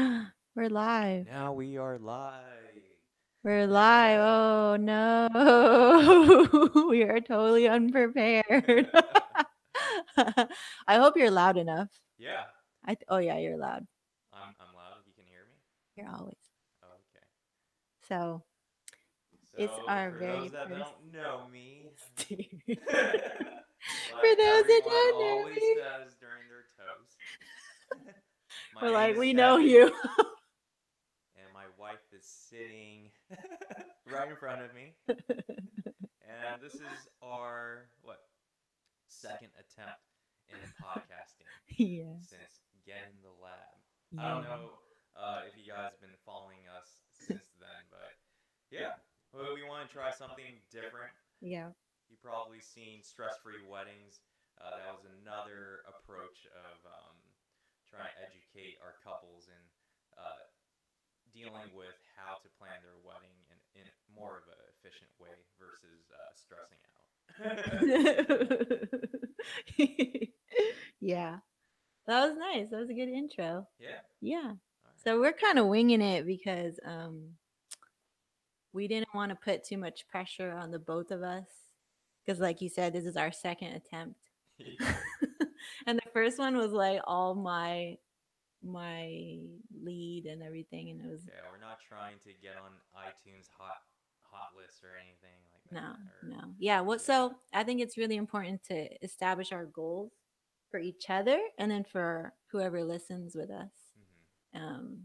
We're live. Now we are live. We're live. Oh no. We are totally unprepared. I hope you're loud enough. Yeah, Oh yeah, you're loud. I'm loud. You can hear me? You're always. Okay. So it's So, our for very those that first. don't know me, For like those that everyone don't know always me, says during their toast, my we're name like, is we know Kevin, you. and my wife is sitting right in front of me. And this is our, second attempt in podcasting Yeah. since getting the lab. I Yeah. don't know if you guys have been following us since then, but yeah, we want to try something different. Yeah. You've probably seen stress-free weddings. That was another approach of trying to educate our couples in uh, dealing with how to plan their wedding in more of an efficient way versus stressing out. Yeah. That was nice. That was a good intro. Yeah. Yeah. All So right. we're kind of winging it because we didn't want to put too much pressure on the both of us because like you said this is our second attempt. Yeah. And the first one was like all my lead and everything and it was Yeah, we're not trying to get on iTunes hot list or anything like no, that. Or no. Yeah, what yeah. so I think it's really important to establish our goals for each other and then for whoever listens with us. Hmm. Um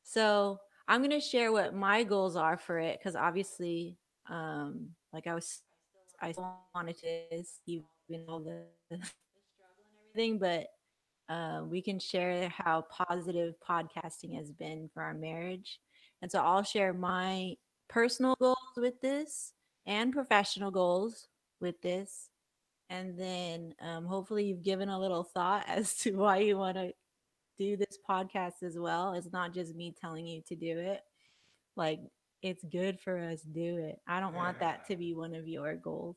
So I'm gonna share what my goals are for it because obviously, like I still wanted to even all the struggle and everything, but we can share how positive podcasting has been for our marriage. And so I'll share my personal goals with this and professional goals with this. And then hopefully you've given a little thought as to why you want to do this podcast as well. It's not just me telling you to do it. Like it's good for us do it. I don't want that to be one of your goals.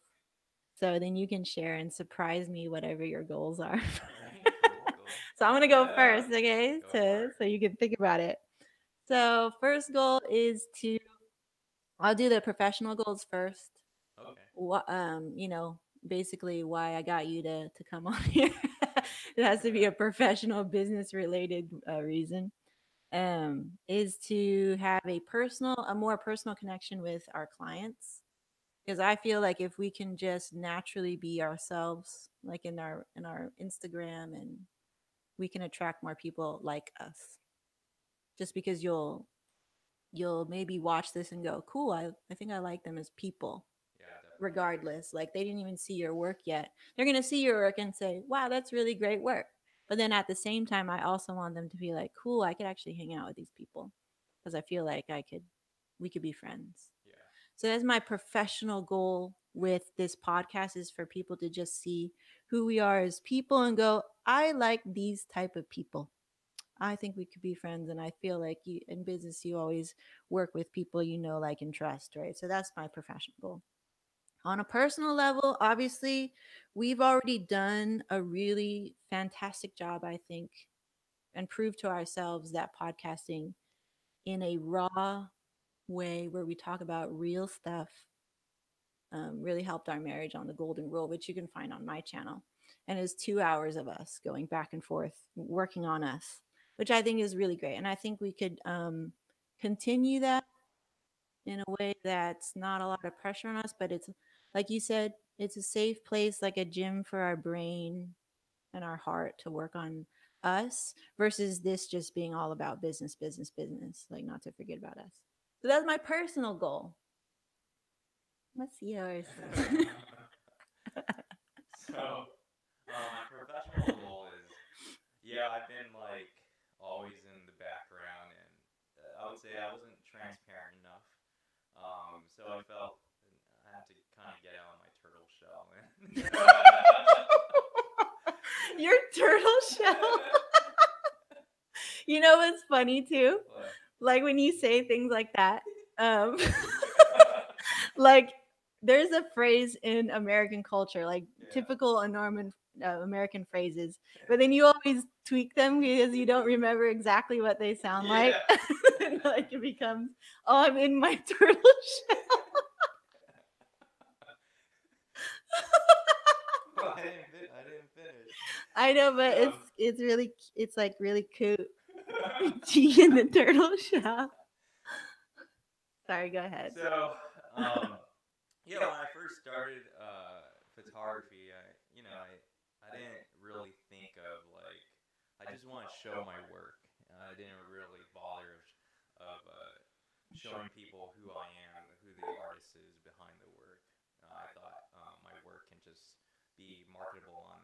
So then you can share and surprise me whatever your goals are. All right. Cool. Cool. So I'm gonna go first, okay? Go for To it. so you can think about it. So first goal is to I'll do the professional goals first. Okay. What basically why I got you to come on here. It has to be a professional business related reason. Is to have a more personal connection with our clients because I feel like if we can just naturally be ourselves like in our Instagram and we can attract more people like us just because you'll maybe watch this and go cool, I think I like them as people Yeah, definitely. regardless. Like they didn't even see your work yet. They're going to see your work and say, wow, that's really great work. But then at the same time, I also want them to be like, cool, I could actually hang out with these people because I feel like we could be friends. Yeah. So that's my professional goal with this podcast is for people to just see who we are as people and go, I like these type of people. I think we could be friends. And I feel like you in business, you always work with people you know, like, and trust, right? So that's my professional goal. On a personal level, obviously, we've already done a really fantastic job, I think, and proved to ourselves that podcasting in a raw way where we talk about real stuff really helped our marriage on the golden rule, which you can find on my channel. And it's 2 hours of us going back and forth, working on us, which I think is really great. And I think we could continue that in a way that's not a lot of pressure on us, but it's like you said, it's a safe place, like a gym for our brain and our heart to work on us versus this just being all about business, business, business, like not to forget about us. So that's my personal goal. What's yours? So, my professional goal is, yeah, I've been like always in the background, and I would say I wasn't transparent enough. So I felt I had to kind of get out of my turtle shell and Your turtle shell. You know what's funny too? what? Like when you say things like that, um, like there's a phrase in American culture, like Yeah. typical a Norman. American phrases, but then you always tweak them because you don't remember exactly what they sound like. Yeah. Like it becomes, oh, I'm in my turtle shell. Well, I didn't finish. I know, but So, it's really it's like really cute. G in the turtle shell. Sorry, go ahead. so, um, yeah, when I first started photography, I didn't really think of like I just want to show my work. I didn't really bother of showing people who I am, who the artist is behind the work. I thought my work can just be marketable on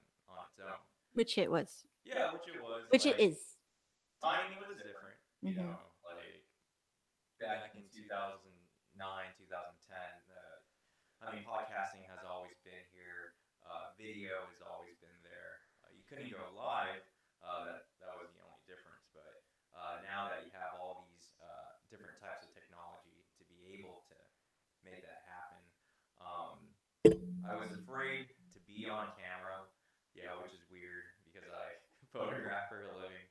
its own. Which it was. Yeah, which it was. Which it Like is. timing was different, Mm-hmm. like back in 2009, 2010. I mean, podcasting has always been here. Video has always been there. You couldn't go live. That was the only difference. But now that you have all these different types of technology to be able to make that happen, um, I was afraid to be on camera. Yeah, which is weird because I photograph for a living.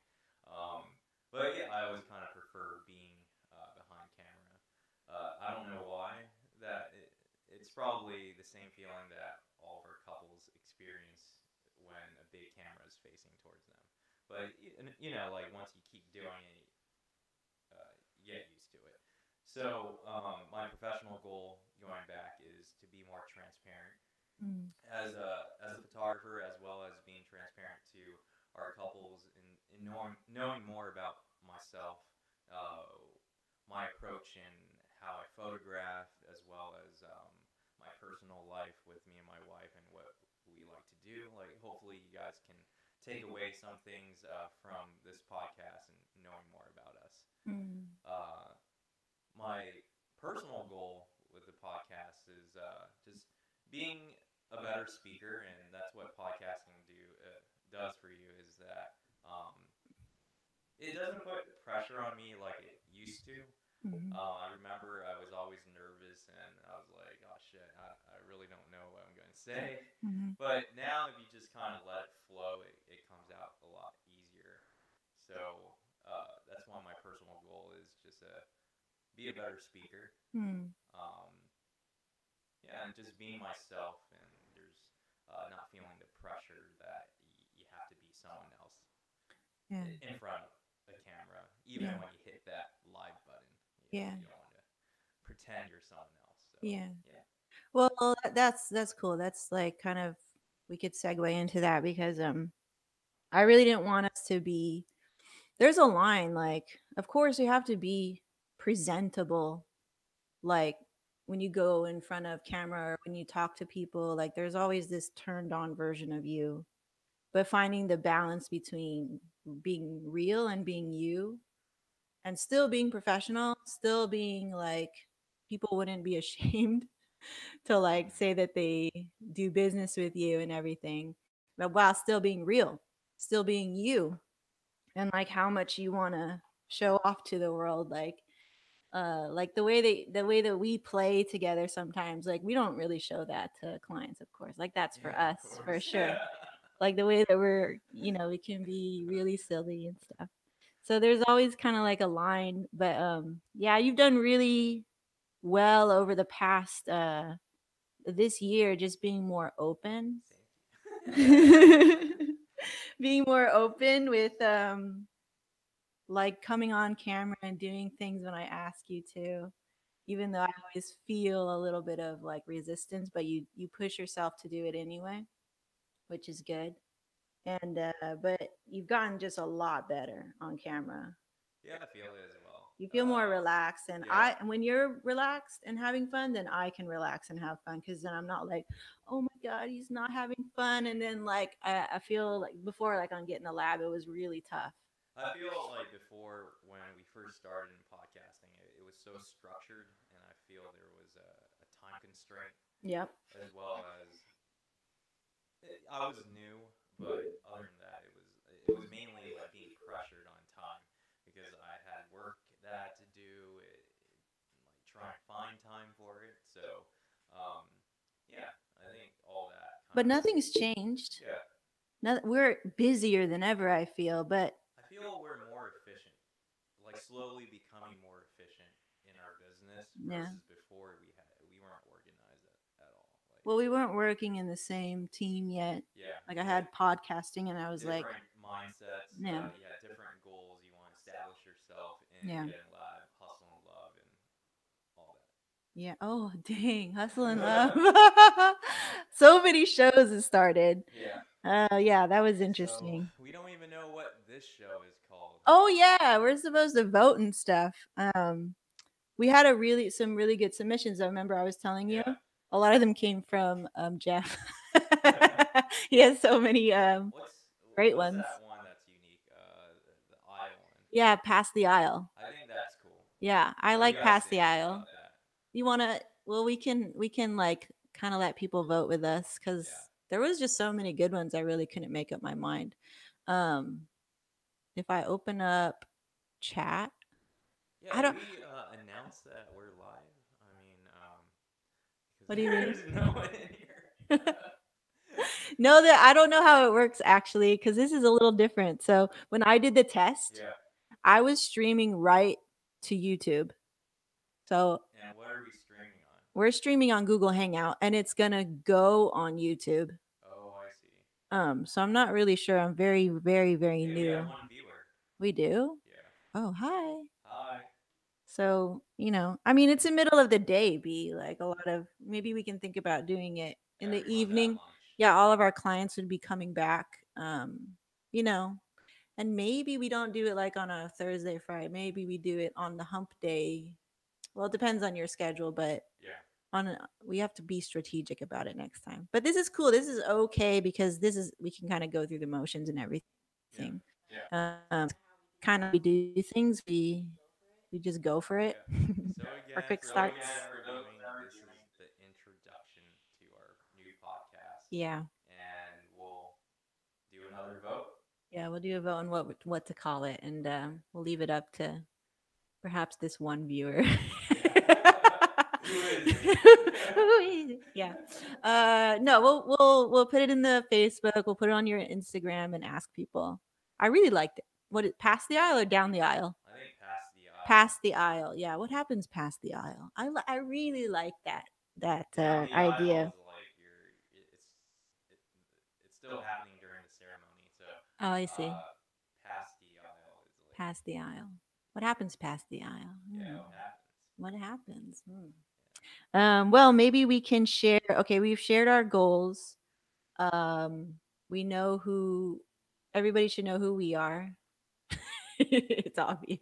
Um, but yeah, I always kind of prefer being behind camera. I don't know why. It's probably the same feeling that all of our couples experience when a big camera is facing towards them. But like once you keep doing it, you get used to it. So my professional goal going back is to be more transparent Mm. as a photographer, as well as being transparent to our couples in knowing more about myself, uh, my approach in how I photograph, as well as my personal life with me and my wife and what we like to do. Like, hopefully, you guys can take away some things from this podcast and knowing more about us. Mm. Uh, my personal goal with the podcast is just being a better speaker, and that's what podcasting does for you. Is that it doesn't put pressure on me like it used to. Mm. I remember I was always nervous, and I was like, "Oh shit, I really don't know what I'm going to say." Mm. But now, if you just kind of let it flow, it comes out a lot easier. So that's one of my personal goal is just be a better speaker. Mm. Um, yeah, and just being myself, and there's not feeling the pressure that you have to be someone else Yeah. in front of a camera, even Yeah. when you hit that live button. Yeah. You don't want to pretend you're someone else. So Yeah. yeah, Well, that's cool. That's like kind of we could segue into that because I really didn't want us to be there's a line like of course you have to be presentable like when you go in front of camera or when you talk to people like there's always this turned on version of you but finding the balance between being real and being you and still being professional still being like people wouldn't be ashamed to like mm-hmm. say that they do business with you and everything but while still being real still being you and like how much you want to show off to the world like the way that we play together sometimes like we don't really show that to clients of course like that's for Yeah, of us for course. sure like the way that we're we can be really silly and stuff so there's always kind of like a line but yeah you've done really well over the past this year just being more open Thank you. being more open with like coming on camera and doing things when I ask you to even though I always feel a little bit of like resistance but you push yourself to do it anyway which is good and but you've gotten just a lot better on camera Yeah, I feel it as well. you feel more relaxed and Yeah, I and when you're relaxed and having fun then I can relax and have fun because then I'm not like oh my god he's not having fun and then like I feel like before like on getting the lab it was really tough. I feel like before when we first started in podcasting, it was so structured, and I feel there was a time constraint Yep. as well as I was new, but other than that, it was mainly like being pressured on time because I had work that I had to do, like try and find time for it. So, um, yeah, I think all that kind But of nothing's changed. yeah. Now we're busier than ever, I feel, but I feel we're more efficient, like slowly becoming more efficient in our business yeah. versus before we weren't organized at all. Like, Well, we weren't working in the same team yet. yeah, Like I we had had podcasting and I was like, different mindsets. yeah, You had different goals. You want to establish yourself in yeah. getting live, hustle and love, and all Yeah. Oh, dang. Hustle and that. Love. So many shows have started. Yeah. Yeah, that was So interesting. we don't even know what this show is called. Oh yeah, we're supposed to vote and stuff. We had some really good submissions. I remember I was telling you. Yeah. A lot of them came from Jeff. He has so many what's great what's ones. that one that's unique? The aisle one. Yeah, Pass the Aisle. I think that's cool. Yeah, I What do you like guys Pass the think Aisle. about that? You want to well we can like kind of let people vote with us cuz Yeah. there was just so many good ones I really couldn't make up my mind. Um if I open up chat, Yeah, I do don't we announce that we're live? I mean, what because do you mean? there's no one in here. No, that I don't know how it works actually because this is a little different. So when I did the test, Yeah. I was streaming right to YouTube. So And what are we streaming on? we're streaming on Google Hangout and it's gonna go on YouTube. Oh, I see. So I'm not really sure. I'm very, very, very Hey, we have new. one viewer. We do? Yeah. Oh, hi. Hi. So, I mean, it's the middle of the day, B. Like a lot of maybe we can think about doing it in the Everyone's at evening. lunch. Yeah, all of our clients would be coming back. You know, and maybe we don't do it like on a Thursday, Friday. Maybe we do it on the hump day. Well, it depends on your schedule, but Yeah. we have to be strategic about it next time. But this is cool. This is okay because this is we can kind of go through the motions and Yeah. everything. Kind of we do things. We just go for it. Yeah. So Our again, quick for those starts. that are viewing, this is the introduction to our new podcast, Yeah. and we'll do another vote. Yeah, we'll do a vote on what to call it, and we'll leave it up to perhaps this one viewer. Yeah. Who is it? Who is it? Yeah. No, we'll put it in the Facebook. We'll put it on your Instagram and ask people. I really liked it. What it past the aisle or down the aisle? I think past the aisle. Past the aisle. Yeah. What happens past the aisle? I really like that Down the aisle idea. is like it, it's still happening during the ceremony. So, Oh, I see. uh, past the aisle is like, Past the aisle. What happens past the aisle? yeah, what happens? What happens? Yeah. Well, maybe we can share. Okay, we've shared our goals. Um, we know who everybody should know who we are. It's obvious.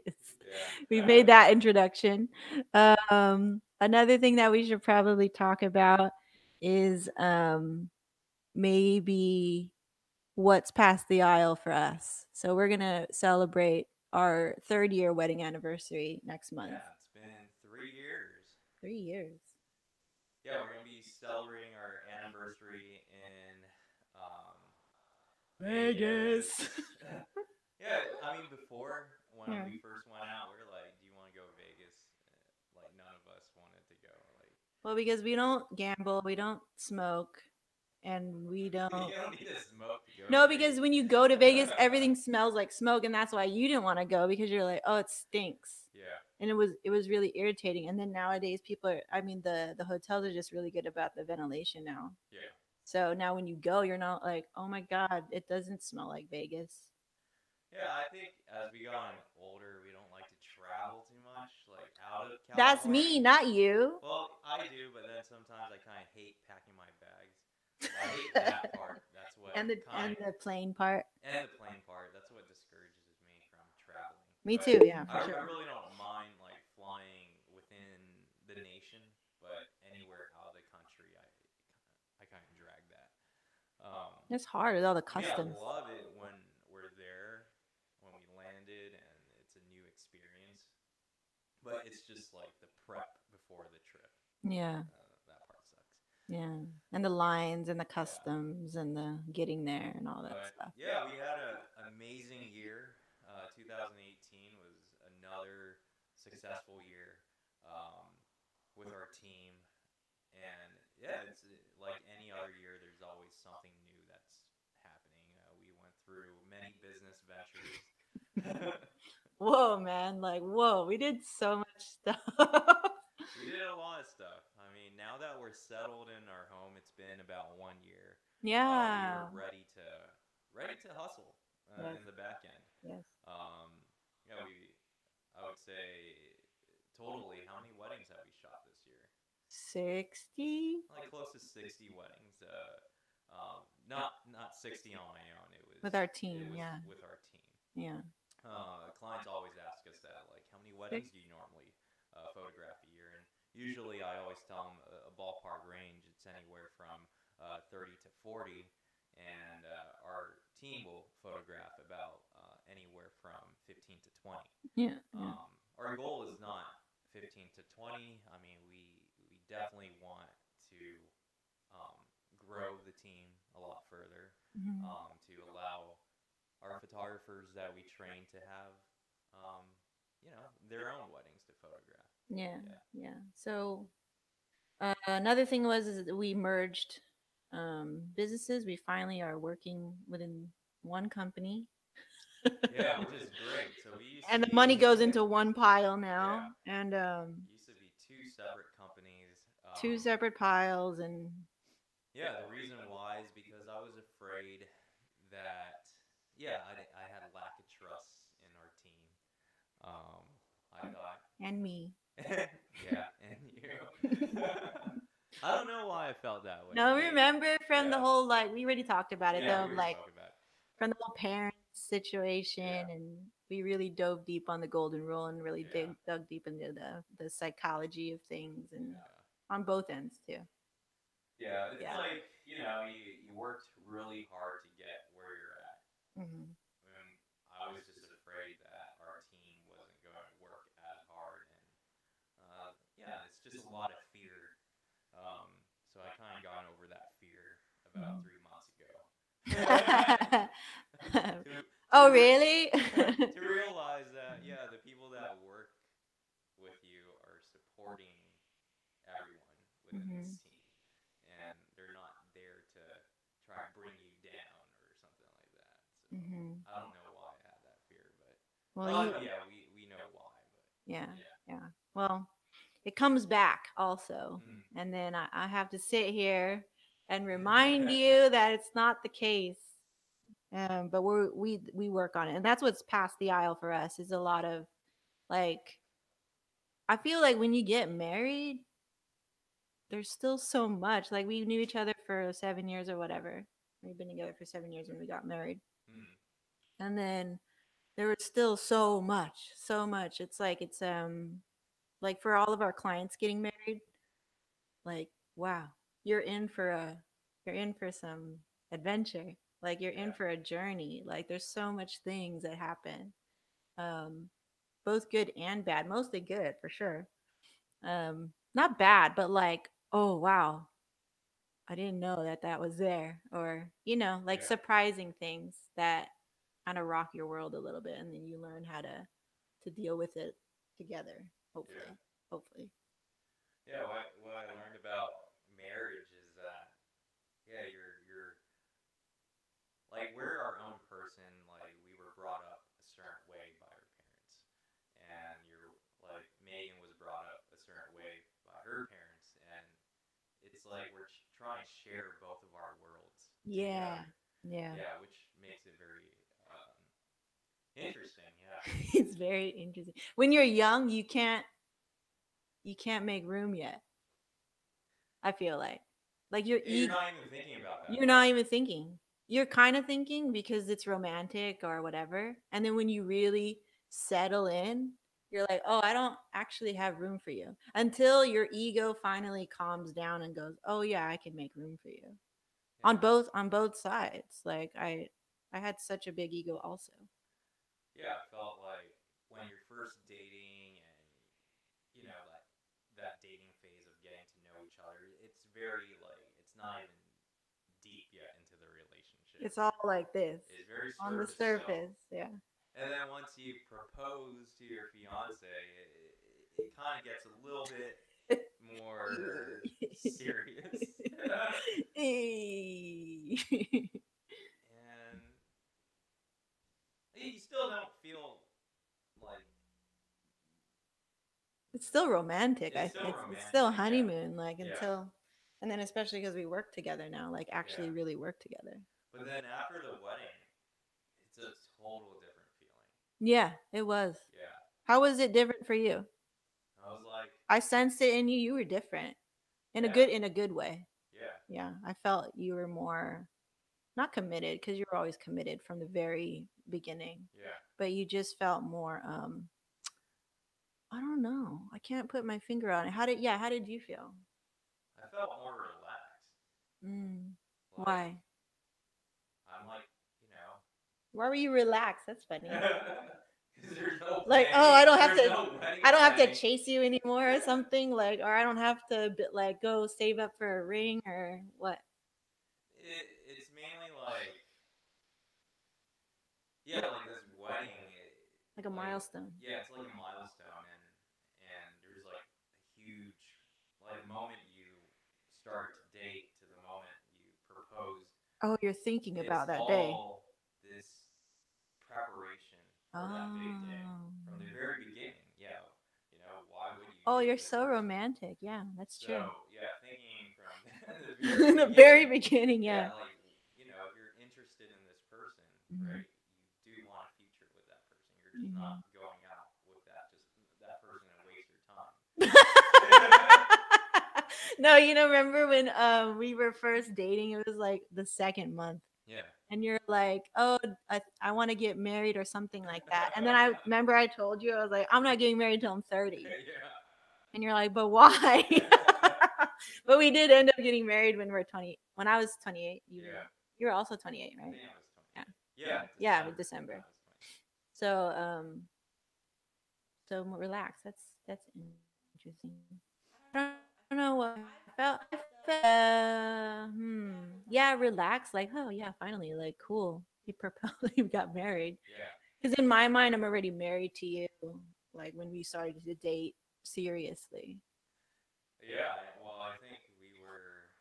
We Yeah. made that introduction. Another thing that we should probably talk about is maybe what's past the aisle for us. So we're gonna celebrate our third year wedding anniversary next month. Yeah, it's been 3 years. 3 years. Yeah, we're gonna be celebrating our anniversary in um, Vegas. Vegas. Yeah, I mean, before when Yeah. we first went out, we were like, "Do you want to go to Vegas?" Like none of us wanted to go. Like, Well, because we don't gamble, we don't smoke, and we don't. you don't need to smoke to go to No, Vegas. because when you go to Vegas, everything smells like smoke, and that's why you didn't want to go because you're like, oh, it stinks, Yeah, and it was really irritating. And then nowadays, people are. I mean, the hotels are just really good about the ventilation now. yeah, So now when you go, you're not like, oh my god, it doesn't smell like Vegas. yeah. I think as we gotten older, we don't like to travel too much, like out of That's California. me, not you. Well, I do, but then sometimes I kind of hate packing my bags. So I hate that part. That's what and the kind and of the plane part. and the plane part. That's what discourages me from traveling. Me But too. Yeah, for I sure. really don't mind like flying within the nation, but anywhere out of the country, I kind of drag that. Um, It's hard with all the I mean, I customs. love it when we're there, when we landed, and it's a new experience. But it's just like the prep before the trip. Yeah. That part sucks. Yeah. And the lines and the Yeah. customs and the getting there and all that But stuff. yeah, we had an amazing year. 2018 was another successful year um, with our team. And yeah, it's like any other year, there's always something new that's happening. Whoa, man. Like, whoa, we did so much stuff. We did a lot of stuff. I mean, now that we're settled in our home, it's been about 1 year. We were Yeah. ready to hustle Yes. in the back end. Yes. Um, yeah, I would say totally. How many weddings have we shot this year? 60 Like close to 60 weddings. Not 60 on my own. It was with our it team. was Yeah. with our team. Yeah. Clients always ask us that, like, how many Six. weddings do you normally photograph a year? And usually, I always tell them a ballpark range. It's anywhere from 30 to 40, and our team will photograph about anywhere from 15 to 20. Yeah. Yeah. Our goal is not 15 to 20. I mean, we definitely want to um, grow the team a lot further, Mhm. to allow our photographers that we train to have, um, their own weddings to photograph. Yeah. Yeah. Yeah. So another thing was is that we merged businesses. We finally are working within one company. Yeah, which is great. So we used to And the money be, goes into one pile now. yeah, And used to be two separate companies. two separate piles and Yeah, the reason why is because I was afraid that, yeah, I had lack of trust in our team. Um, I thought, and me. yeah, and you. I don't know why I felt that way. No, Maybe, remember from the yeah, whole like we already talked about it yeah, though, we already like spoke about it. from the whole parents situation, Yeah, and we really dove deep on the golden rule and really yeah, dug deep into the psychology of things and yeah. on both ends too. Yeah, it's Yeah. like, you worked really hard to get where you're at. Hmm. And I was just afraid that our team wasn't going to work as hard. And yeah, it's just a lot of fear. So I kind of got over that fear about 3 months ago. to Oh, to really? to realize that, yeah, the people that work with you are supporting everyone within Hmm. this team, and they're not there to try and bring you down or something like that. So Hmm. I don't know why I had that fear, but Well, you, yeah, we know why, but yeah, yeah. yeah. Well, it comes back also. Mm. And then I have to sit here and remind you that it's not the case. But we work on it, and that's what's past the aisle for us. Is a lot of like I feel like when you get married, there's still so much. Like we knew each other for 7 years or whatever. We've been together for 7 years when we got married, Mm. and then there was still so much, so much. It's like for all of our clients getting married, like wow, you're in for a you're in for some adventure. Like you're in Yeah, for a journey. Like there's so much things that happen. Um both good and bad, mostly good for sure. Not bad, but like, oh wow, I didn't know that that was there, or like yeah, surprising things that kind of rock your world a little bit, and then you learn how to deal with it together. yeah, Hopefully, hopefully. yeah. What I learned about marriage is that, yeah, you're like, we're our own person. Like, we were brought up a certain way by our parents, and you're like, Megan was brought up a certain way by her parents, and it's like we're trying to share both of our worlds Yeah, together. yeah. Yeah, which makes it very interesting. Yeah. It's very interesting. When you're young, you can't make room yet. I feel like your Yeah, you're ego. not even thinking about that. You're not even thinking. You're kind of thinking because it's romantic or whatever. And then when you really settle in, you're like, oh, I don't actually have room for you until your ego finally calms down and goes, oh yeah, I can make room for you on Yeah. both sides. Like I had such a big ego also. Yeah, it felt like when you're first dating, and that dating phase of getting to know each other, it's very, like, it's not even deep yet into the relationship. It's all like this It's very on the surface level. surface. Yeah. And then once you propose to your fiance, it kind of gets a little bit more serious. Hey. And you still don't feel It's still romantic. It's still It's still romantic, yeah. honeymoon, like Yeah. until, and then especially because we work together now, like actually Yeah. really work together. But then after the wedding, it's a total different feeling. Yeah, it was. Yeah. How was it different for you? I was like, I sensed it in you. You were different yeah, in a good way. yeah, Yeah, I felt you were more not committed because you were always committed from the very beginning, yeah. but you just felt more. I don't know. I can't put my finger on it. How did How did you feel? I felt more relaxed. Mm. Like Why? I'm like, you know, Why were you relaxed? That's funny. because there's no Like, oh, planning. There's no wedding I don't have to planning. chase you anymore or something. Like, or I don't have to like go save up for a ring or what? It's mainly like, yeah, like this wedding, Like a like, milestone. yeah, it's like a milestone, and there's like a huge, like, the moment you started to date to the moment you proposed. Oh, you're thinking It's about that day. all this preparation for that big day Oh. from the very beginning. Yeah, why would you Oh, date you're this so person? romantic. Yeah, that's true. So yeah, thinking from the very In the very beginning, beginning, yeah. yeah, like, if you're interested in this person, Hmm. right, you do want a future with that person. You're just not Hmm. going out with that person and waste your time. No, remember when we were first dating? It was like the second month, Yeah. and you're like, "Oh, I want to get married or something like that." And then I remember I told you I was like, "I'm not getting married till I'm 30," Yeah. and you're like, "But why?" But we did end up getting married when we were 20. When I was 28, Yeah. you were also 28, I right? think I was Yeah, 28. Yeah, yeah, with December. December. I was 28. So relax. That's interesting. I don't know what I felt. I felt yeah, relaxed. Like, oh yeah, finally, like, cool. He proposed. We got married. Yeah. Because in my mind, I'm already married to you. Like when we started to date seriously. Yeah, well, I think we were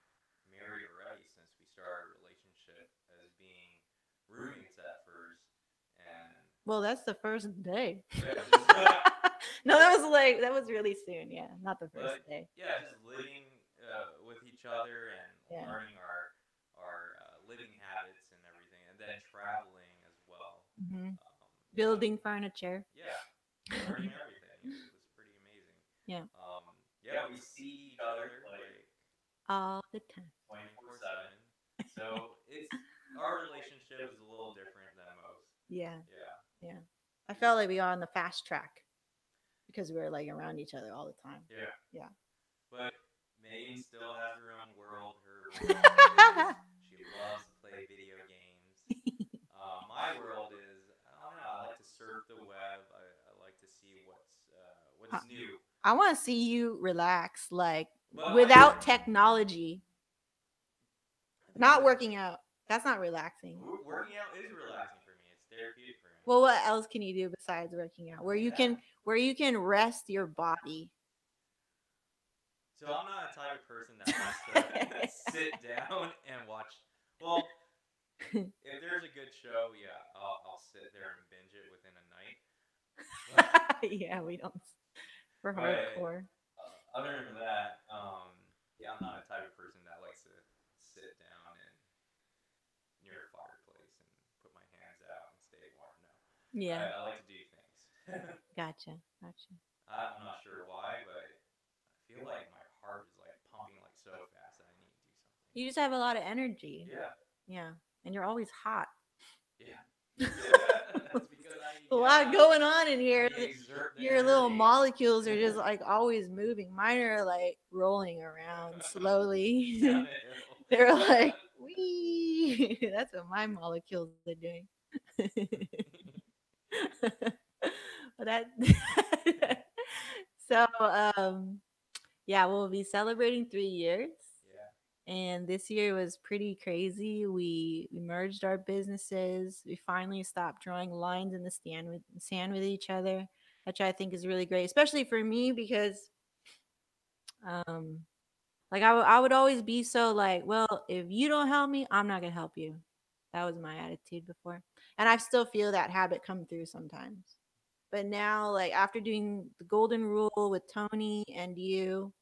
married already since we started our relationship as being roommates at first, and Well, that's the first day. yeah, just No, that was really soon. Yeah, not the first but day. yeah, just living with each other and Yeah. learning our living habits and everything, and then traveling as well. Hmm. Yeah, Building furniture. yeah, learning everything. It was pretty amazing. Yeah. Yeah, we see each other like All the time. 24/7. So it's our relationship is a little different than most. Yeah. Yeah. Yeah. I felt like we are on the fast track because we were like around each other all the time. Yeah. Yeah. But Megan still has her own world. Her world is she loves to play video games. My world is, I don't know. I like to surf the web. I like to see what's new. I want to see you relax, like But without technology, not but working out. That's not relaxing. working out is relaxing for me. It's therapeutic for me. Well, what else can you do besides working out? Yeah. Where you can rest your body. So I'm not a type of person that likes to sit down and watch. Well, if there's a good show, yeah, I'll sit there and binge it within a night. But Yeah, we don't. We're but hardcore. other than that, yeah, I'm not a type of person that likes to sit down and near a fireplace and put my hands out and stay warm. No, Yeah. I like to do things. Gotcha. Gotcha. I'm not sure why, but I feel like my heart is like pumping like so fast that I need to do something. You just have a lot of energy. Yeah, Yeah. And you're always hot. yeah. That's because I need to A get lot out. going on in I here. need to exert the Your little energy. molecules are just like always moving. Mine are like rolling around slowly. Down a hill. They're like, wee. That's what my molecules are doing. But that so yeah, we'll be celebrating 3 years. Yeah. And this year was pretty crazy. We merged our businesses. We finally stopped drawing lines in the sand with each other, which I think is really great, especially for me because um like I would always be so like, well, if you don't help me, I'm not gonna help you. That was my attitude before, and I still feel that habit come through sometimes. But now, like after doing the golden rule with Tony and you,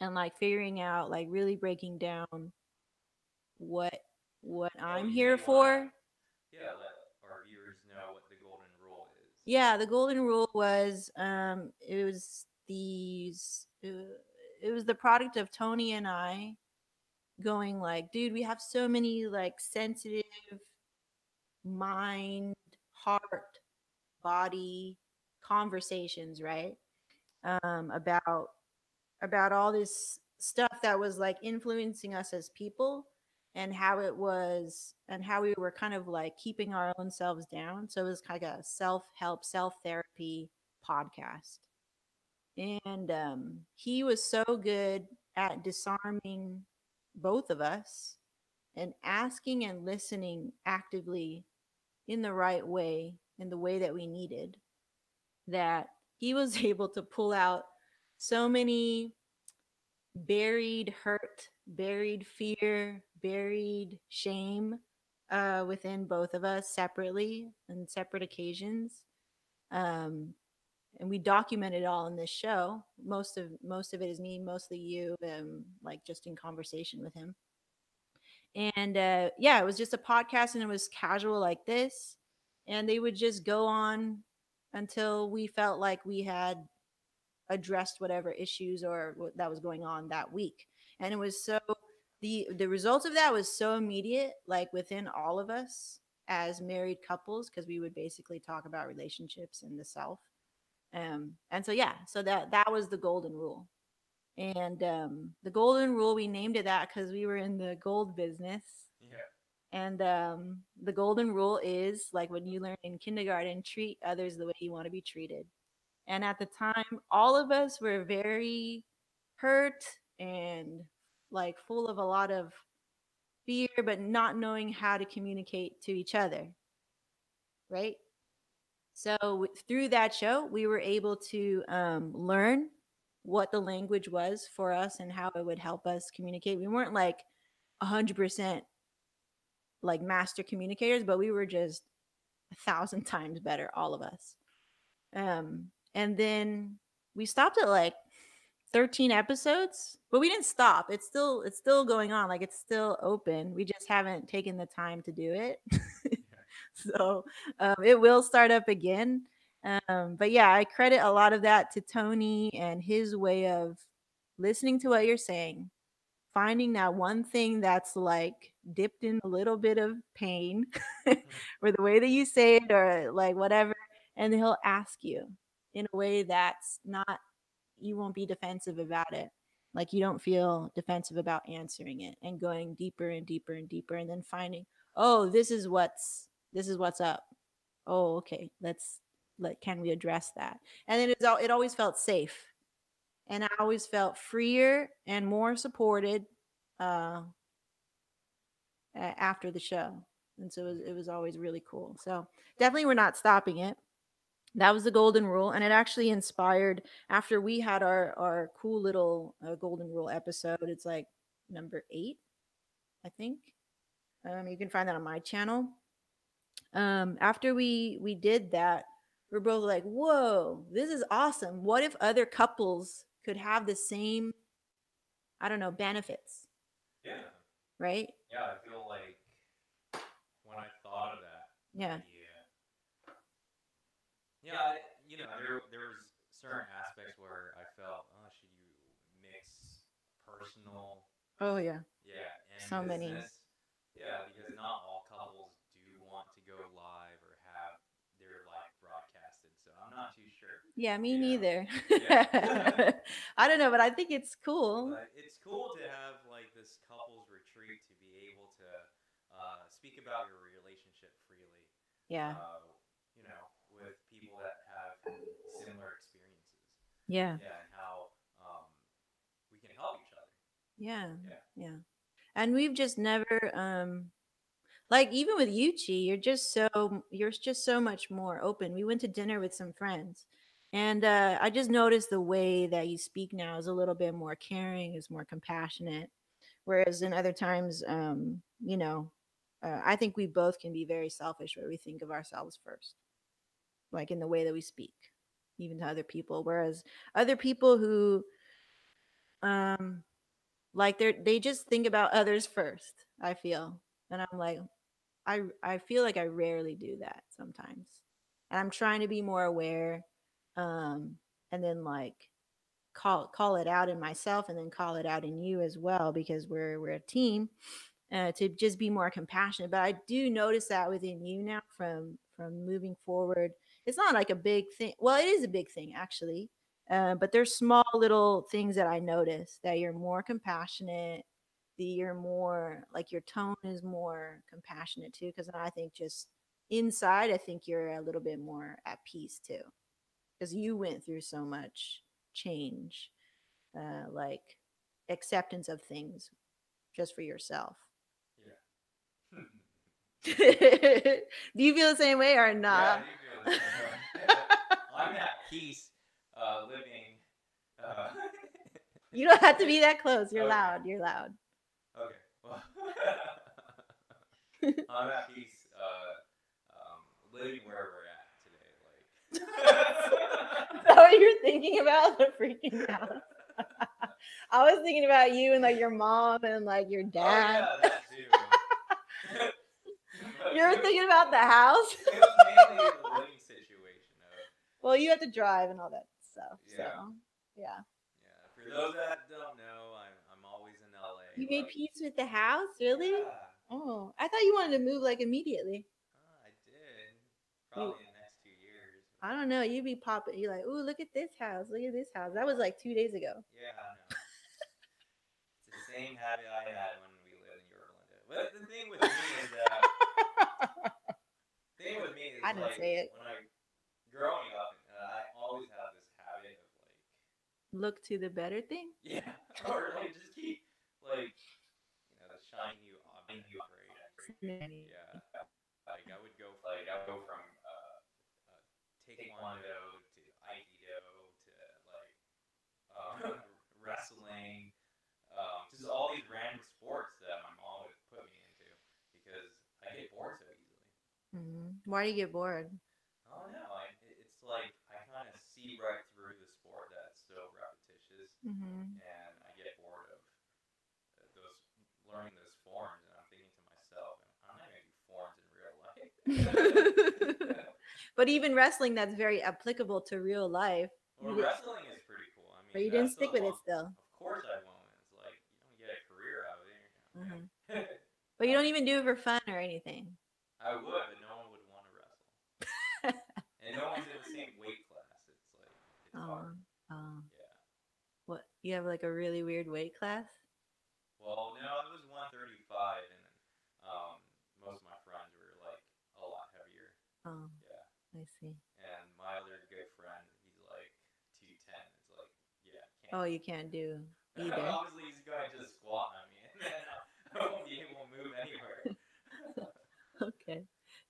and like figuring out, like really breaking down what Oh, I'm you here may want to, for. yeah, let our viewers know what the golden rule is. Yeah, the golden rule was it was the product of Tony and I going like, dude, we have so many like sensitive mind, heart, body conversations, right? About all this stuff that was like influencing us as people, and how it was, and how we were kind of like keeping our own selves down. So it was kind of a self-help, self-therapy podcast. And he was so good at disarming both of us and asking and listening actively in the right way, in the way that we needed, that he was able to pull out so many buried hurt, buried fear, buried shame within both of us separately on separate occasions. Um, and we documented it all in this show. Most of it is me, mostly you, like just in conversation with him. And yeah, it was just a podcast, and it was casual like this, and they would just go on until we felt like we had addressed whatever issues or what that was going on that week. And it was so, the results of that was so immediate, like within all of us as married couples, because we would basically talk about relationships and the self. And so yeah, so that was the golden rule. And the golden rule, we named it that because we were in the gold business. Yeah. And the golden rule is like when you learn in kindergarten, treat others the way you want to be treated. And at the time, all of us were very hurt and like full of a lot of fear, but not knowing how to communicate to each other. Right. So through that show, we were able to learn what the language was for us and how it would help us communicate. We weren't like 100% like master communicators, but we were just 1,000 times better, all of us. And then we stopped at like 13 episodes, but we didn't stop. It's still going on. Like it's still open. We just haven't taken the time to do it. Yeah. So it will start up again. But yeah, I credit a lot of that to Tony and his way of listening to what you're saying, finding that one thing that's like dipped in a little bit of pain or the way that you say it or like whatever, and he'll ask you in a way that's not, you won't be defensive about it. Like you don't feel defensive about answering it and going deeper and deeper and deeper, and then finding, oh, this is what's up. Oh, okay, can we address that? And then it always felt safe, and I always felt freer and more supported uh, after the show. And so it was always really cool. So definitely, we're not stopping it. That was the golden rule, and it actually inspired after we had our cool little golden rule episode. It's like number 8, I think. You can find that on my channel. After we did that, we're both like, whoa, this is awesome. What if other couples could have the same, I don't know, benefits, Yeah. right? Yeah, I feel like when I thought of that Yeah. idea, yeah, there was certain aspects where I felt, oh, should you mix personal, Oh yeah. yeah, and So many. business? Yeah, because not all couples do want to go live or have their life broadcasted. So I'm not too sure. Yeah, me You know, neither. yeah. I don't know, but I think it's cool. But it's cool to have like this couples retreat to be able to speak about your relationship freely. Yeah. Uh, with people that have similar experiences. Yeah. Yeah, and how we can help each other. Yeah. Yeah. Yeah. And we've just never like even with Yuchi, you're just so much more open. We went to dinner with some friends, and I just noticed the way that you speak now is a little bit more caring, is more compassionate, whereas in other times, I think we both can be very selfish, where we think of ourselves first. like in the way that we speak, even to other people. Whereas other people who um like they just think about others first, I feel. And I'm like, I feel like I rarely do that sometimes. And I'm trying to be more aware, um and then like call it out in myself and then call it out in you as well, because we're a team, to just be more compassionate. But I do notice that within you now, from moving forward. It's not like a big thing. Well, it is a big thing actually, but there's small little things that I notice, that you're more compassionate, that you're more like your tone is more compassionate too. Because I think just inside, I think you're a little bit more at peace too, because you went through so much change, like acceptance of things just for yourself. Yeah. Do you feel the same way or Yeah, I not? do feel the same way. I'm at peace living. Uh, You don't have to be that close. You're okay. loud. You're loud. Okay. Well, I'm at peace living where we're at today. Is that what you're thinking about? The freaking house. I was thinking about you and like your mom and like your Oh dad. yeah, that too. But You're thinking about the house. it was mainly the living situation of Well, you have to drive and all that stuff. So, yeah. yeah. Yeah, for those that don't know, I'm always in LA. You made peace with the house? Really? Yeah, Oh, I thought you wanted to move like immediately. I did. You, Probably in the next 2 years. I don't know. You'd be popping. You're like, ooh, look at this house. Look at this house. That was like 2 days ago. Yeah, I know. It's the same habit I had when we lived in Yorba Linda. But the thing with me is that thing with me is I didn't like say it. when I growing up, I always have this habit of like Look to the better thing. yeah, or like just keep like the shiny new object, right? Yeah, like I would go from taekwondo to aikido to like wrestling, just all these random sports that my mom would put me into because I get bored so easily. Why do you get bored? I don't know. It's like I kind of see right through the sport that's so repetitious, Mm-hmm. and I get bored of those learning those forms, and I'm thinking to myself, I'm not gonna do forms in real life. But even wrestling, that's very applicable to real life. Well, wrestling is pretty cool. I But mean, you didn't that's stick the with it one. still. Of course, I won't. It's like you don't get a career out of it. Hmm. Man. But you don't even do it for fun or anything. I would, but no one would want to wrestle, and no one's in the same weight class. It's like it's Oh, hard. oh. Yeah. What? You have like a really weird weight class? Well, no, I was 135, and most of my friends were like a lot heavier. Oh, Yeah. I see. And my other good friend, he's like 210. It's like, yeah, Oh, can't. you can't do either. Obviously, he's gonna just squat on me, and then I won't be able to move anywhere. Okay.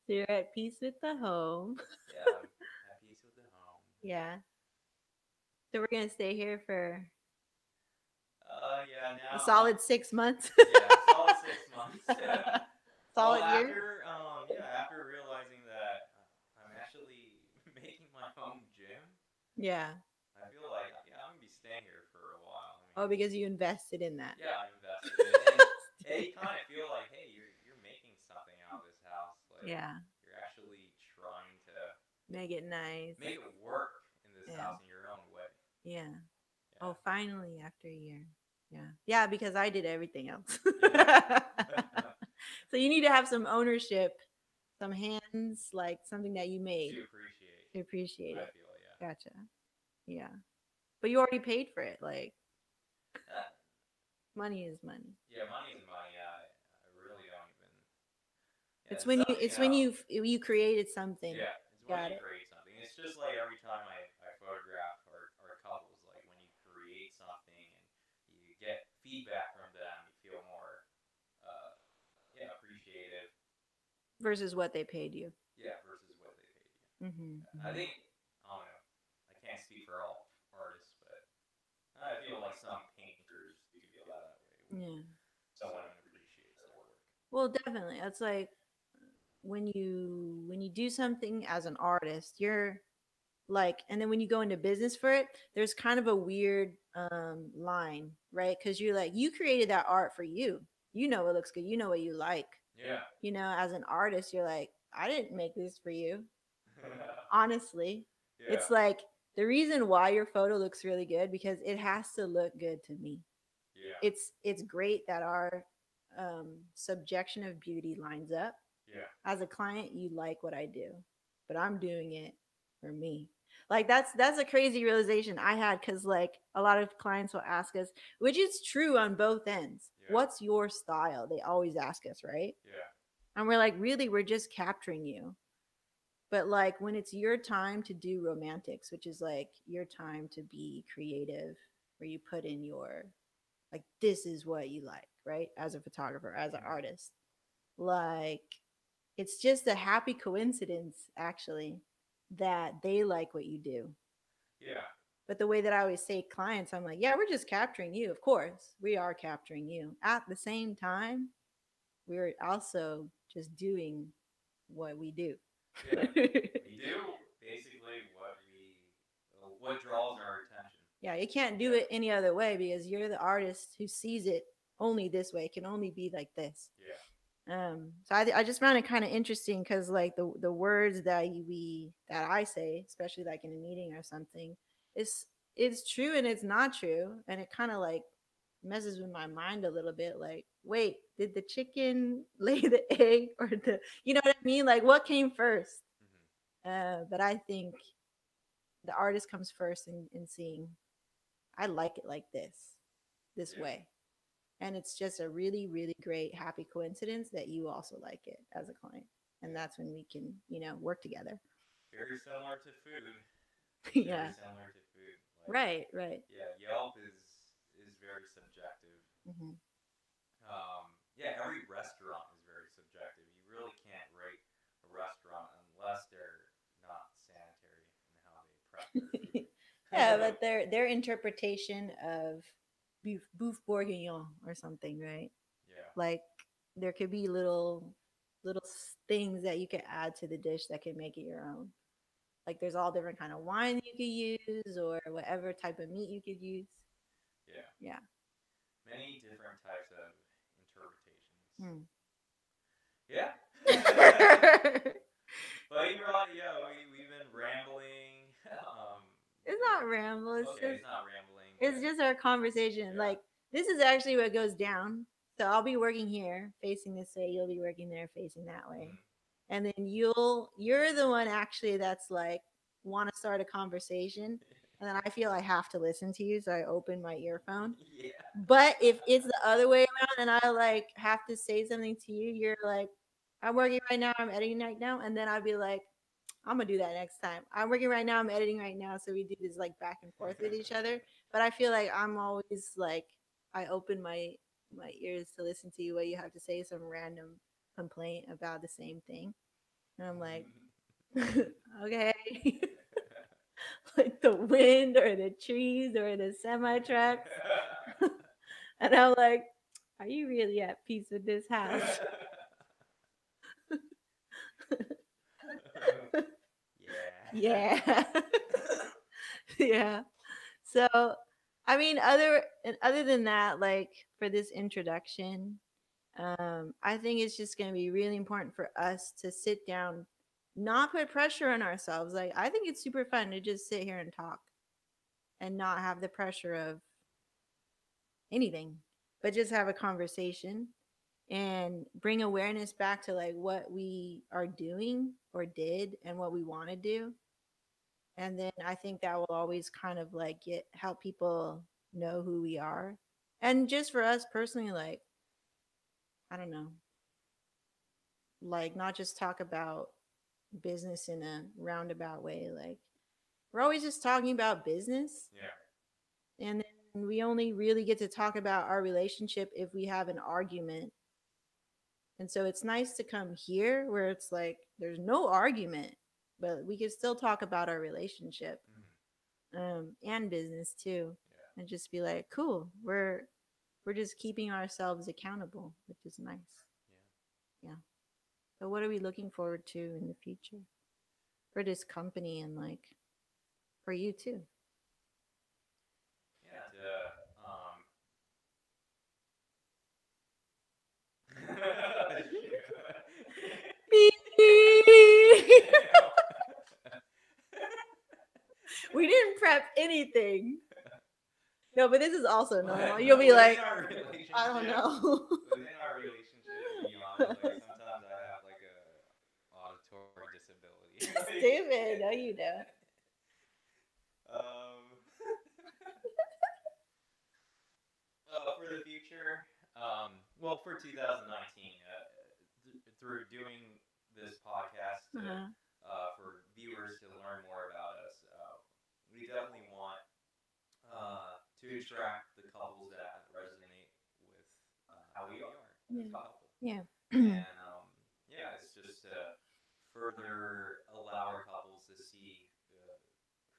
So you're at peace with the home. Yeah, I'm at peace with the home. Yeah. So we're gonna stay here for Yeah, a now, solid 6 months. yeah, solid 6 months. Well, Solid year. after realizing that I'm actually making my home gym, Yeah. I feel like, yeah, I'm gonna be staying here for a while. I Oh, mean, because you invested in that. yeah, I invested in it, and you kind of feel like, hey, you're making something out of this house. Like Yeah. you're actually trying to Make it nice. make it work in this Yeah. house in your own way. Yeah. Yeah, Oh, finally, after a year. Yeah. Yeah, because I did everything else. yeah. So you need to have some ownership, some hands, like something that you To made appreciate, to appreciate I it. feel, yeah. Gotcha. Yeah. But you already paid for it. Like, Uh, money is money. yeah, money is money. I really don't even. Yeah, It's it's when something. you created something. Yeah, it's when Got you it. create something. It's just like every time I photograph our couples, like when you create something and you get feedback from them, you feel more, uh, yeah, appreciative. Versus what they paid you. Yeah, versus what they paid you. Mm-hmm. Yeah, I think I don't know. I can't speak for all artists, but I feel like some painters do feel that way when Yeah. someone appreciates their work. Well, definitely. That's like when you do something as an artist, you're like, and then when you go into business for it, there's kind of a weird line, right? Because you're like, you created that art for you. You know it looks good. You know what you like. Yeah. You know, as an artist, you're like, I didn't make this for you. Yeah. Honestly, Yeah. it's like the reason why your photo looks really good because it has to look good to me. Yeah. It's great that our subjection of beauty lines up. Yeah. As a client, you like what I do, but I'm doing it for me. Like that's a crazy realization I had because like a lot of clients will ask us, which is true on both ends. Yeah. What's your style? They always ask us, right? Yeah. And we're like, really, we're just capturing you. But like when it's your time to do romantics, which is like your time to be creative, where you put in your like this is what you like, right? As a photographer, as an Mhm. artist. Like it's just a happy coincidence actually that they like what you do. Yeah. But the way that I always say clients, I'm like, yeah, we're just capturing you. Of course, we are capturing you. At the same time, we're also just doing what we do. Yeah. We do basically what draws our attention. Yeah, you can't do Yeah. it any other way because you're the artist who sees it only this way. It can only be like this. Yeah. So I just found it kind of interesting because like the words that that I say, especially like in a meeting or something, is it's true and it's not true, and it kind of like messes with my mind a little bit. Like, wait, did the chicken lay the egg or the you know what I mean? Like, what came first? Mhm. But I think the artist comes first in seeing I like it like this Yeah. way. And it's just a really, really great, happy coincidence that you also like it as a client. And Yeah. that's when we can, work together. Very similar to food. Very Yeah. similar to food. Like, Right, right. yeah, Yelp is very subjective. Hmm. Yeah, every restaurant is very subjective. You really can't rate a restaurant unless they're not sanitary in how they prep their food. Yeah, but their interpretation of bouffe bourguignon or something, right? Yeah. Like there could be little things that you could add to the dish that could make it your own. Like there's all different kind of wine you could use or whatever type of meat you could use. Yeah. Yeah. Many different types of interpretations. Hmm. Yeah. But yeah, we've been rambling. It's It, not ramble. It's okay, just it's not rambling, it's but just our conversation. yeah. Like this is actually what goes down. So I'll be working here, facing this way. You'll be working there, facing that way, Mhm. and then you're the one actually that's like want to start a conversation, and then I feel I have to listen to you, so I open my earphone. Yeah. But if it's the other way around and I like have to say something to you, you're like, I'm working right now, I'm editing right now, and then I'd be like, I'm gonna do that next time. I'm working right now, I'm editing right now, so we do this like back and forth with each other. But I feel like I'm always like I open my ears to listen to you what you have to say, some random complaint about the same thing. And I'm like, okay. Like the wind or the trees or the semi trucks. And I'm like, are you really at peace with this house? Yeah. Yeah. Yeah. So, I mean, other than that, like for this introduction, I think it's just going to be really important for us to sit down, not put pressure on ourselves. Like, I think it's super fun to just sit here and talk and not have the pressure of anything, but just have a conversation and bring awareness back to like what we are doing or did and what we want to do. And then I think that will always kind of like get help people know who we are. And just for us personally, like, I don't know, like not just talk about business in a roundabout way. Like we're always just talking about business. Yeah. And then we only really get to talk about our relationship if we have an argument. And so it's nice to come here where it's like there's no argument, but we can still talk about our relationship, Mhm. and business too, Yeah. and just be like, cool, we're just keeping ourselves accountable, which is nice. Yeah. Yeah. So what are we looking forward to in the future for this company and like for you too? Yeah, to shoot. Beep. We didn't prep anything. No, but this is also normal. You'll be Within like, our I don't relationship, know. within our relationship, to be honest, like sometimes I have like a auditory disability. Like, Stupid. No, you don't. um, for the future, well, for 2019, through doing this podcast to Uh-huh. for viewers to learn more about us, we definitely want to attract the couples that resonate with how we are as a Yeah. couple. Yeah. And yeah, it's just to further allow our couples to see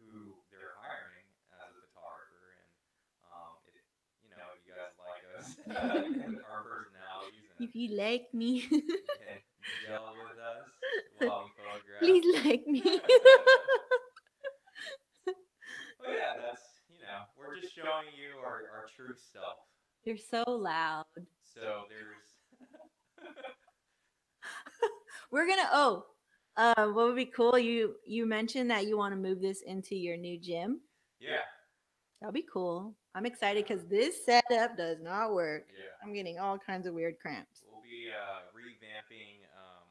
who they're hiring as a photographer, and if if you guys like us and our personalities, and If you like me, you can gel with us while we photograph. please like me. Well, yeah, that's we're just showing you our true self. You're so loud. So there's We're gonna. Oh, what would be cool? You mentioned that you want to move this into your new gym. yeah, That'll be cool. I'm excited because this setup does not work. yeah. I'm getting all kinds of weird cramps. We'll be revamping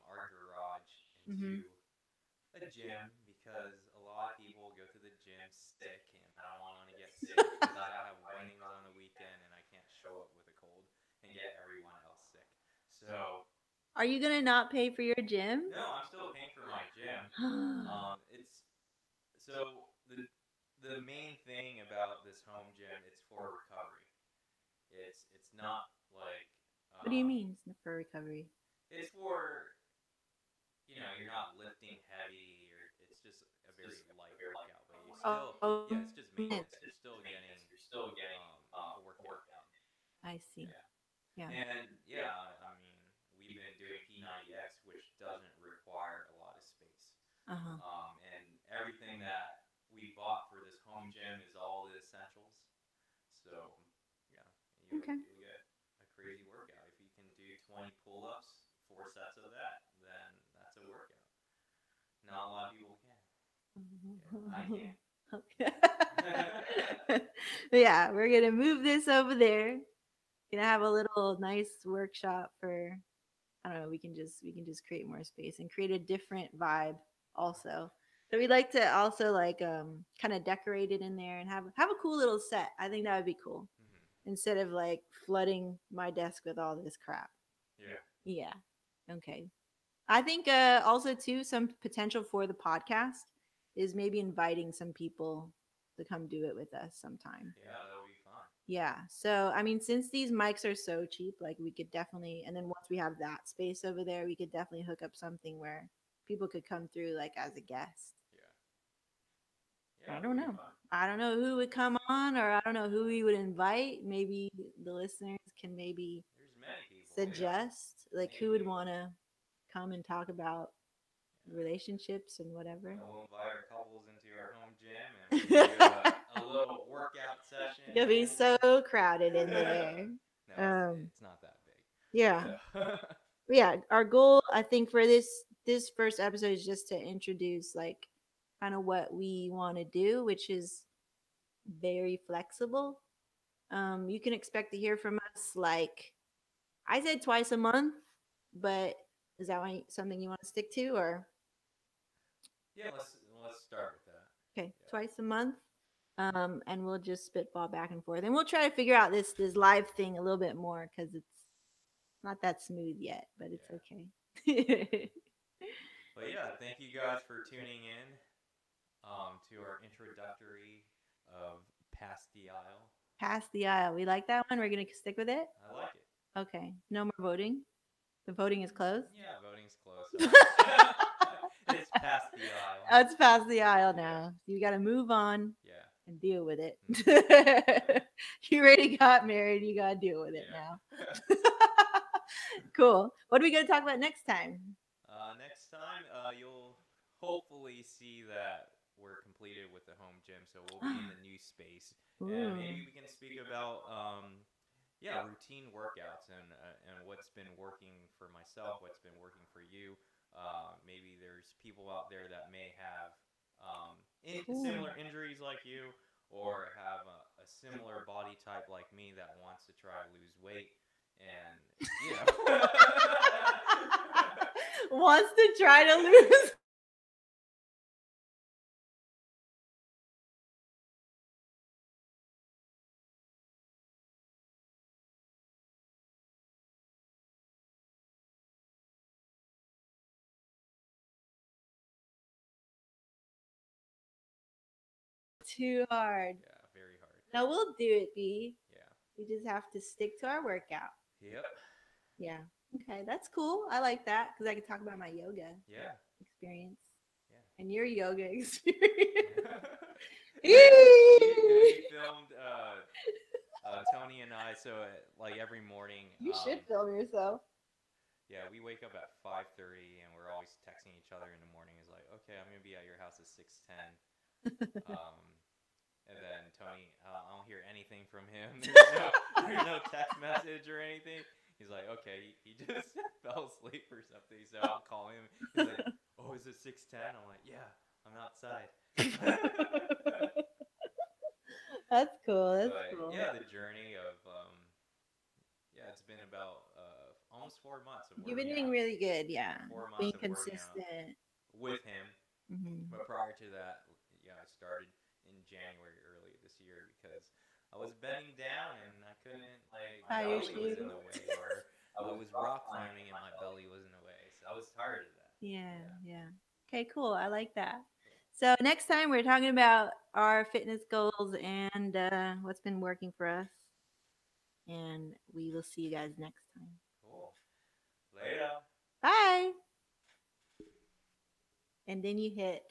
our garage Hmm. into a gym because a lot of people go to the gym sick, and I don't want to get sick because I have weddings on the weekend and I can't show up with a cold and get everyone else sick. So Are you gonna not pay for your gym? no, I'm still paying for my gym. It's so the main thing about this home gym, it's for recovery. It's not like What do you um, mean for recovery? it's for you're not lifting heavy, or it's just a very light workout, but you still, Oh, yeah, it's just maintenance. maintenance. You're still getting a workout in. I see. Yeah. Yeah. And yeah, I mean, we've been doing P90X, which doesn't require a lot of space. Uh huh. And everything that we bought for this home gym is all the essentials. So yeah, Okay. you'll get a crazy workout. If you can do 20 pull-ups, 4 sets of that, then that's a workout. Not a lot of people can. Yeah, I can. Yeah, we're gonna move this over there. Gonna have a little nice workshop for, I don't know, we can just create more space and create a different vibe also. So we'd like to also like kind of decorate it in there and have a cool little set. I think that would be cool. Hmm. Instead of like flooding my desk with all this crap. Yeah. Yeah. Okay. I think also too some potential for the podcast is maybe inviting some people to come do it with us sometime. Yeah, that would be fun. Yeah. So, I mean, since these mics are so cheap, like we could definitely, and then once we have that space over there, we could definitely hook up something where people could come through like as a guest. Yeah. I Yeah, that don't would be know. fun. I don't know who would come on, or I don't know who we would invite. Maybe the listeners can maybe There's many people. Yeah. suggest like Many who would people. want to come and talk about Yeah. relationships and whatever. Yeah, we'll invite our couples into our home gym, and we can do a little workout You'll be session. so crowded in there. No, Um, it's not that big. yeah. So Yeah, our goal I think for this first episode is just to introduce like kind of what we want to do, which is very flexible. You can expect to hear from us like I said twice a month, but is that something you want to stick to or yeah, let's start with that. okay, Yeah. twice a month? And we'll just spitball back and forth, and we'll try to figure out this live thing a little bit more because it's not that smooth yet, but it's Yeah. okay. But yeah, thank you guys for tuning in to our introductory of Past the Aisle. Pass the aisle. We like that one. We're gonna stick with it. I like it. Okay. No more voting. The voting is closed. Yeah, voting's close. So it's past the aisle. Let's pass the aisle Yeah. now. You got to move on Yeah. and deal with it. Mhm. You already got married. You got to deal with it Yeah. now. Cool. What are we going to talk about next time? time, you'll hopefully see that we're completed with the home gym, so we'll be in the new space, and Ooh. maybe we can speak about yeah, routine workouts and what's been working for myself, what's been working for you. Maybe there's people out there that may have Cool. similar injuries like you, or have a similar body type like me that wants to try to lose weight, and you know. Wants to try to lose. Too hard. Yeah, very hard. No, we'll do it, B. Yeah. We just have to stick to our workout. Yep. Yeah. Okay, that's cool. I like that because I can talk about my yoga Yeah. experience Yeah. and your yoga experience. he filmed Tony and I, so like every morning, You should film yourself. yeah, we wake up at 5:30 and we're always texting each other in the morning. Is like, okay, I'm gonna be at your house at 6:10. Um, and then Tony, I don't hear anything from him. There's no text message or anything. He's like, okay, he just fell asleep or something. So I'll call him. He's like, oh, is it 6:10? I'm like, yeah, I'm outside. That's cool. That's But cool. yeah, the journey of yeah, it's been about almost 4 months of You've been working doing out. really good. Yeah. Four Being months of working out consistent. with him. Hmm. But prior to that, yeah, I started in January early this year because I was bending down and I couldn't, like, my Tie your belly was shoe. in the way, or I was rock climbing and my belly was in the way. So I was tired of that. Yeah, Yeah. yeah. Okay, cool. I like that. Cool. So next time we're talking about our fitness goals and what's been working for us. And we will see you guys next time. Cool. Later. Bye. And then you hit